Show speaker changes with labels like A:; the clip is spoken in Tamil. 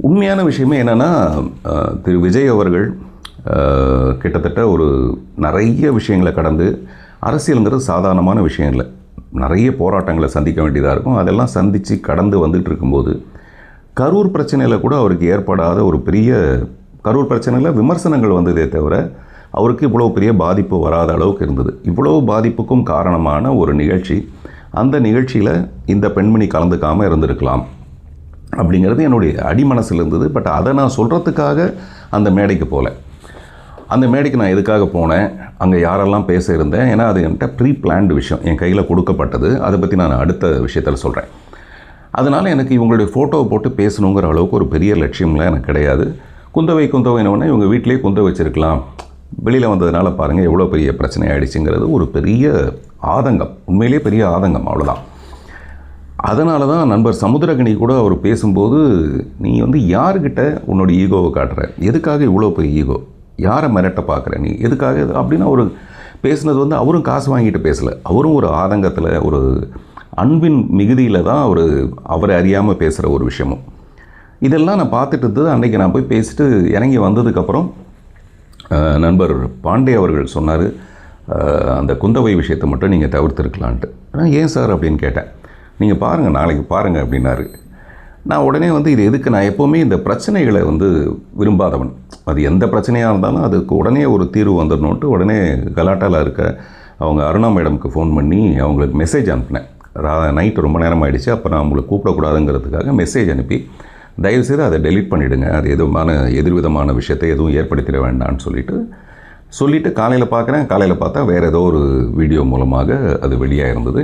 A: உண்மையான விஷயமே என்னென்னா, திரு விஜய் அவர்கள் கிட்டத்தட்ட ஒரு நிறைய விஷயங்களை கடந்து, அரசியலுங்கிறது சாதாரணமான விஷயம் இல்லை. நிறைய போராட்டங்களை சந்திக்க வேண்டியதாக இருக்கும். அதெல்லாம் சந்தித்து கடந்து வந்துட்டு இருக்கும்போது, கரூர் பிரச்சனையில் கூட அவருக்கு ஏற்படாத ஒரு பெரிய கரூர் பிரச்சனையில் விமர்சனங்கள் வந்ததே தவிர, அவருக்கு இவ்வளோ பெரிய பாதிப்பு வராத அளவுக்கு இருந்தது. இவ்வளோ பாதிப்புக்கும் காரணமான ஒரு நிகழ்ச்சி, அந்த நிகழ்ச்சியில் இந்த பெண்மணி கலந்துக்காமல் இருந்திருக்கலாம் அப்படிங்கிறது என்னுடைய அடிமனசில் இருந்தது. பட் அதை நான் சொல்கிறதுக்காக அந்த மேடைக்கு போகல. அந்த மேடைக்கு நான் எதுக்காக போனேன், அங்கே யாரெல்லாம் பேச இருந்தேன், ஏன்னா அது என்கிட்ட ப்ரீ பிளான்டு விஷயம், என் கையில் கொடுக்கப்பட்டது. அதை பற்றி நான் அடுத்த விஷயத்தில் சொல்கிறேன். அதனால் எனக்கு இவங்களுடைய ஃபோட்டோவை போட்டு பேசணுங்கிற அளவுக்கு ஒரு பெரிய லட்சியம்லாம் எனக்கு கிடையாது. குந்தவைன்னு இவங்க வீட்டிலேயே குந்த வச்சுருக்கலாம், வெளியில் வந்ததுனால பாருங்கள் எவ்வளோ பெரிய பிரச்சனை ஆகிடுச்சுங்கிறது ஒரு பெரிய ஆதங்கம், உண்மையிலேயே பெரிய ஆதங்கம், அவ்வளோதான். அதனால தான் நண்பர் சமுத்திரகனி கூட அவர் பேசும்போது, நீ யாருக்கிட்ட உன்னோட ஈகோவை காட்டுற, எதுக்காக இவ்வளோ பெரிய ஈகோ, யாரை மிரட்ட பார்க்குற நீ, எதுக்காக அப்படின்னு அவர் பேசுனது அவரும் காசு வாங்கிட்டு பேசலை. அவரும் ஒரு ஆதங்கத்தில், ஒரு அன்பின் மிகுதியில் தான் அவரை அறியாமல் பேசுகிற ஒரு விஷயமும். இதெல்லாம் நான் பார்த்துட்டு இருந்தது. அன்றைக்கி நான் போய் பேசிட்டு இறங்கி வந்ததுக்கப்புறம் நண்பர் பாண்டே அவர்கள் சொன்னார், அந்த குந்தவை விஷயத்தை மட்டும் நீங்கள் தவிர்த்துருக்கலான்ட்டு. நான் ஏன் சார் அப்படின்னு கேட்டேன். நீங்கள் பாருங்கள், நாளைக்கு பாருங்கள் அப்படின்னாரு. நான் உடனே இது எதுக்கு, நான் எப்போவுமே இந்த பிரச்சனைகளை விரும்பாதவன். அது எந்த பிரச்சனையாக இருந்தாலும் அதுக்கு உடனே ஒரு தீர்வு வந்துடணுன்ட்டு உடனே கலாட்டாவில் இருக்க அவங்க அருணா மேடமுக்கு ஃபோன் பண்ணி அவங்களுக்கு மெசேஜ் அனுப்பினேன். நைட்டு ரொம்ப நேரம் ஆகிடுச்சு, அப்போ நான் அவங்களுக்கு கூப்பிடக்கூடாதுங்கிறதுக்காக மெசேஜ் அனுப்பி, தயவுசெய்து அதை டெலீட் பண்ணிவிடுங்க, அது எதிர்விதமான விஷயத்தை எதுவும் ஏற்படுத்திட வேண்டாம்னு சொல்லிவிட்டு காலையில் பார்க்குறேன். காலையில் பார்த்தா வேறு ஏதோ ஒரு வீடியோ மூலமாக அது வெளியாக இருந்தது.